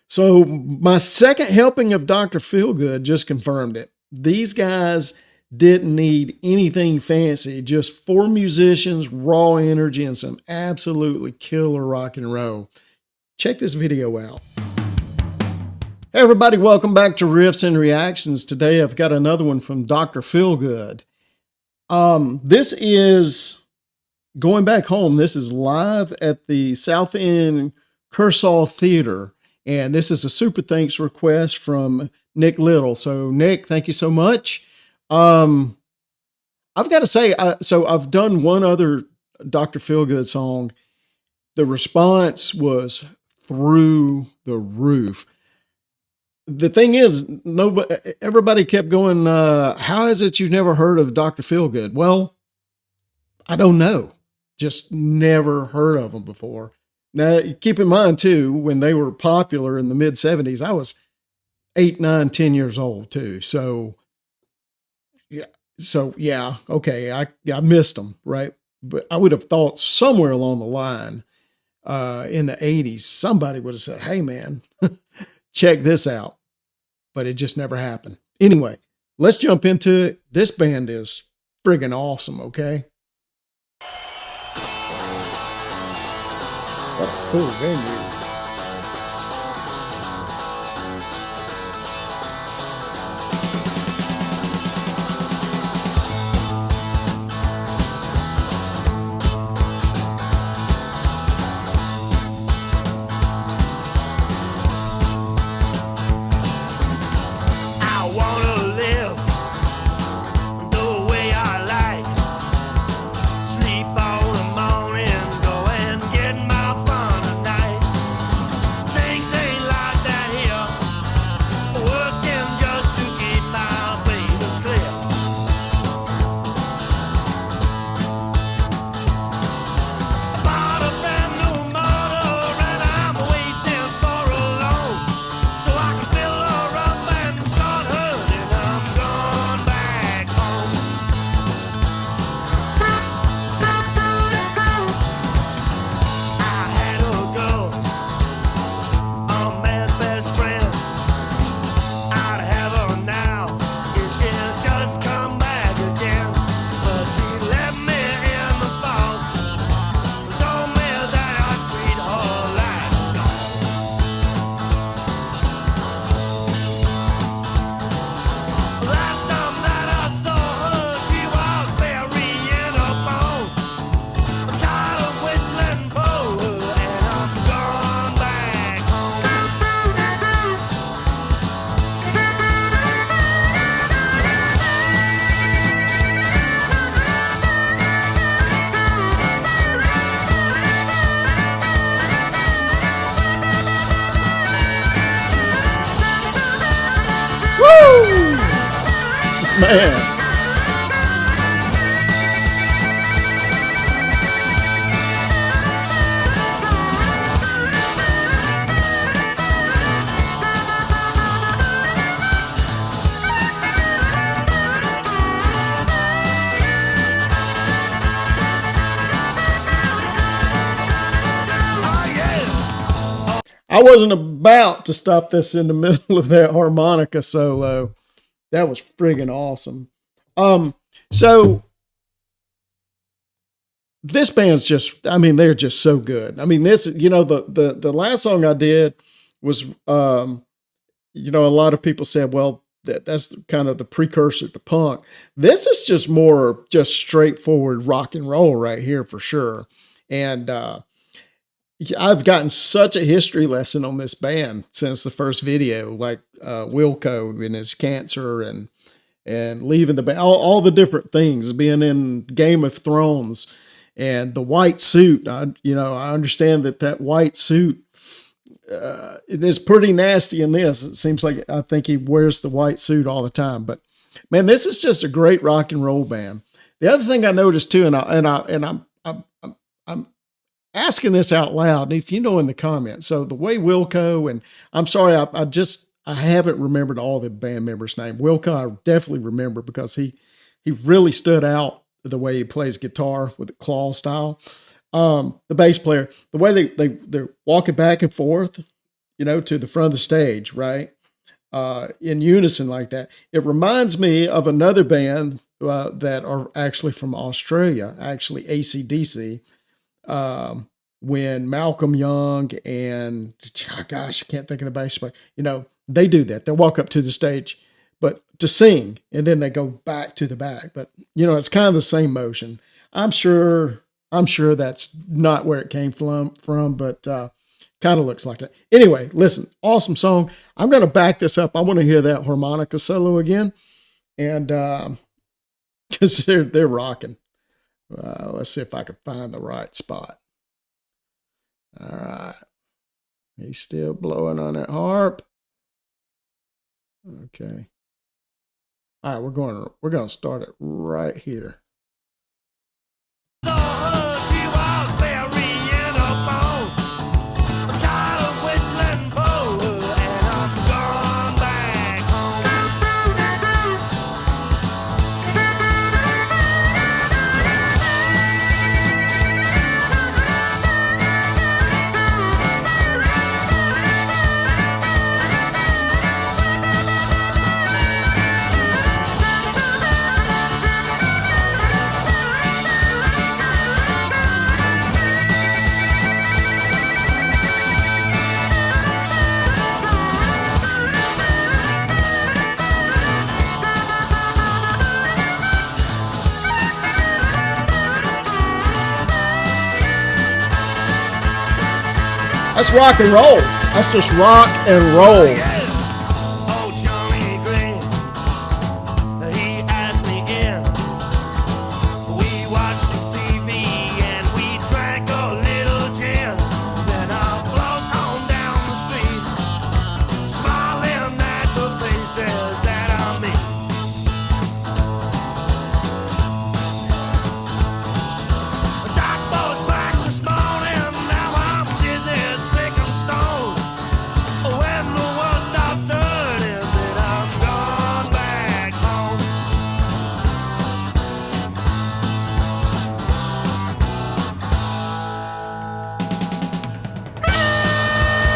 So my second helping of Dr. Feelgood just confirmed it. These guys didn't need anything fancy, just four musicians, raw energy, and some absolutely killer rock and roll. Check this video out. Hey everybody, welcome back to Riffs and Reactions. Today I've got another one from Dr. Feelgood. This is going back home. This is live at the Southend Kursaal Theater. And this is a super thanks request from Nick Little. So Nick, thank you so much. I've got to say, so I've done one other Dr. Feelgood song. The response was through the roof. The thing is, everybody kept going, how is it you've never heard of Dr. Feelgood? Well, I don't know. Just never heard of them before. Now, keep in mind, too, when they were popular in the mid-'70s, I was 8, 9, 10 years old, too. So, yeah, okay, I missed them, right? But I would have thought somewhere along the line in the 80s, somebody would have said, hey, man, check this out. But it just never happened. Anyway, let's jump into it. This band is friggin' awesome, okay? What a cool venue. Man. I wasn't about to stop this in the middle of that harmonica solo. That was friggin' awesome. So this band's just, I mean, they're just so good. I mean, this, you know, the last song I did was, you know, a lot of people said, well, that's kind of the precursor to punk. This is just more just straightforward rock and roll right here for sure. And, I've gotten such a history lesson on this band since the first video, like Wilko and his cancer and leaving the band, all the different things, being in Game of Thrones and the white suit. I understand that white suit it is pretty nasty in this. It seems like I think he wears the white suit all the time. But man, this is just a great rock and roll band. The other thing I noticed too, I'm asking this out loud, if you know in the comments. So the way Wilko, and I'm sorry, I haven't remembered all the band members' name. Wilko, I definitely remember because he really stood out the way he plays guitar with the claw style. The bass player, the way they're walking back and forth, to the front of the stage, right? In unison like that. It reminds me of another band that are actually from Australia, actually AC/DC. When Malcolm Young and gosh, I can't think of the bass player, they do that. They'll walk up to the stage, but to sing, and then they go back to the back. But it's kind of the same motion. I'm sure that's not where it came from, but kind of looks like it. Anyway, listen, awesome song. I'm going to back this up. I want to hear that harmonica solo again, and because they're rocking. Let's see if I can find the right spot. All right. He's still blowing on that harp. Okay. All right, we're going to start it right here. That's rock and roll. That's just rock and roll.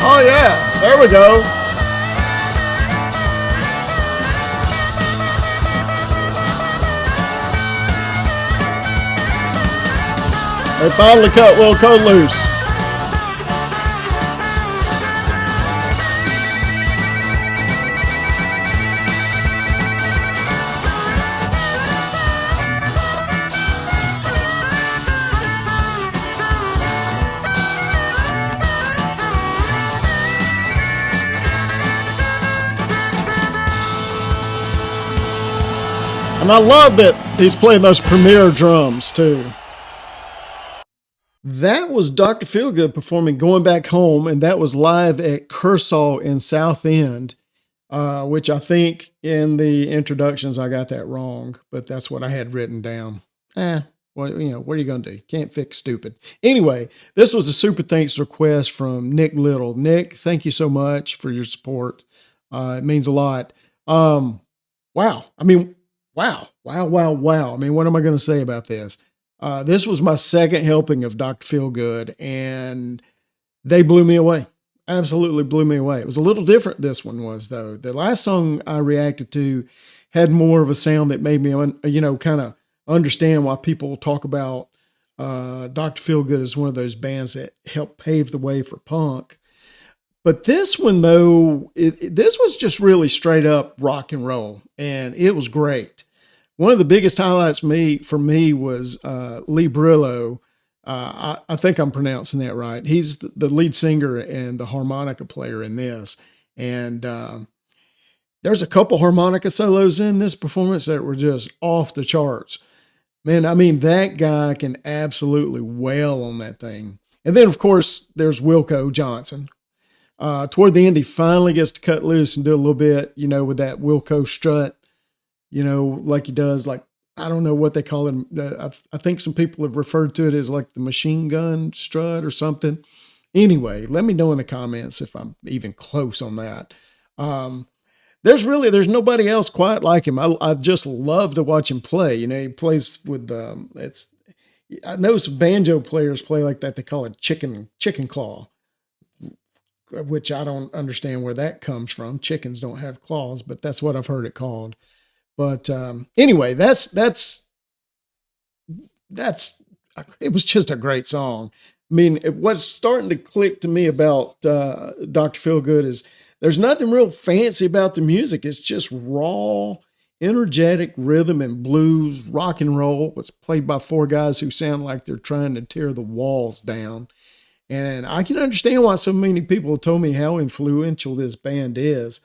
Oh yeah, there we go. They finally cut Wilko loose. And I love that he's playing those premier drums too. That was Dr. Feelgood performing Going Back Home, and that was live at Kursaal in Southend, which I think in the introductions I got that wrong, but that's what I had written down. What are you going to do? Can't fix stupid. Anyway, this was a super thanks request from Nick Little. Nick, thank you so much for your support. It means a lot. Wow. I mean, wow. I mean, what am I going to say about this? This was my second helping of Dr. Feelgood, and they blew me away. Absolutely blew me away. It was a little different, this one was, though. The last song I reacted to had more of a sound that made me, kind of understand why people talk about Dr. Feelgood as one of those bands that helped pave the way for punk. But this one, though, this was just really straight up rock and roll, and it was great. One of the biggest highlights for me was Lee Brilleaux. I think I'm pronouncing that right. He's the lead singer and the harmonica player in this. And there's a couple harmonica solos in this performance that were just off the charts. Man, I mean, that guy can absolutely wail on that thing. And then, of course, there's Wilko Johnson. Toward the end, he finally gets to cut loose and do a little bit, with that Wilko strut. Like he does, like, I don't know what they call it. I think some people have referred to it as like the machine gun strut or something. Anyway, let me know in the comments if I'm even close on that. There's nobody else quite like him. I just love to watch him play. He plays with, I know some banjo players play like that. They call it chicken claw. which I don't understand where that comes from. Chickens don't have claws, but that's what I've heard it called. But anyway, that's it was just a great song. I mean, what's starting to click to me about Dr. Feelgood is there's nothing real fancy about the music. It's just raw, energetic rhythm and blues, rock and roll. It's played by four guys who sound like they're trying to tear the walls down. And I can understand why so many people have told me how influential this band is.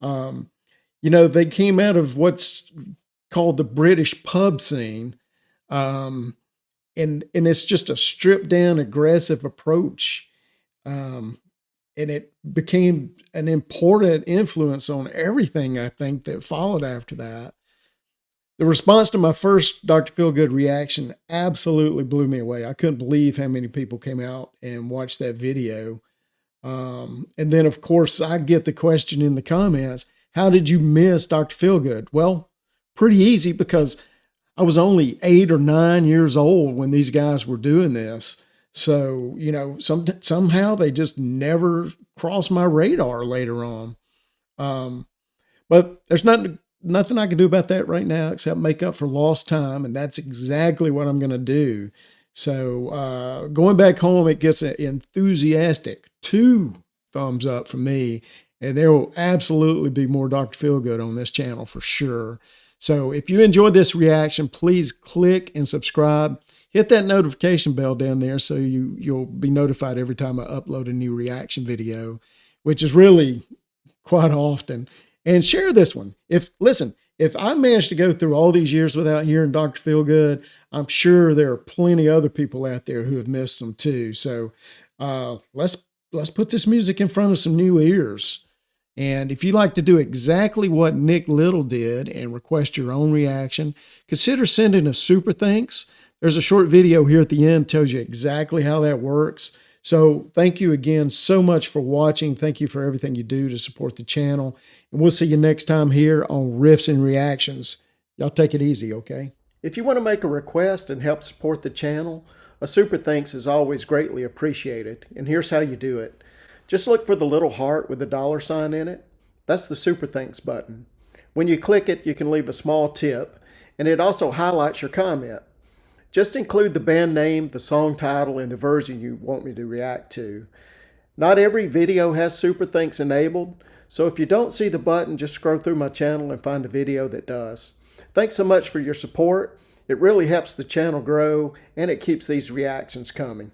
They came out of what's called the British pub scene. And it's just a stripped down, aggressive approach. And it became an important influence on everything, I think, that followed after that. The response to my first Dr. Feelgood reaction absolutely blew me away. I couldn't believe how many people came out and watched that video. And then, of course, I get the question in the comments, how did you miss Dr. Feelgood? Well, pretty easy, because I was only 8 or 9 years old when these guys were doing this. So, somehow they just never crossed my radar later on. But there's nothing I can do about that right now except make up for lost time. And that's exactly what I'm going to do. So going back home, it gets an enthusiastic 2 thumbs up from me. And there will absolutely be more Dr. Feelgood on this channel for sure. So if you enjoyed this reaction, please click and subscribe. Hit that notification bell down there so you'll be notified every time I upload a new reaction video, which is really quite often. And share this one. If I managed to go through all these years without hearing Dr. Feelgood, I'm sure there are plenty of other people out there who have missed them too. So let's put this music in front of some new ears. And if you'd like to do exactly what Nick Little did and request your own reaction, consider sending a super thanks. There's a short video here at the end that tells you exactly how that works. So thank you again so much for watching. Thank you for everything you do to support the channel. And we'll see you next time here on Riffs and Reactions. Y'all take it easy, okay? If you want to make a request and help support the channel, a super thanks is always greatly appreciated. And here's how you do it. Just look for the little heart with the $sign in it. That's the super thanks button. When you click it, you can leave a small tip, and it also highlights your comment. Just include the band name, the song title, and the version you want me to react to. Not every video has super thanks enabled, so if you don't see the button, just scroll through my channel and find a video that does. Thanks so much for your support. It really helps the channel grow, and it keeps these reactions coming.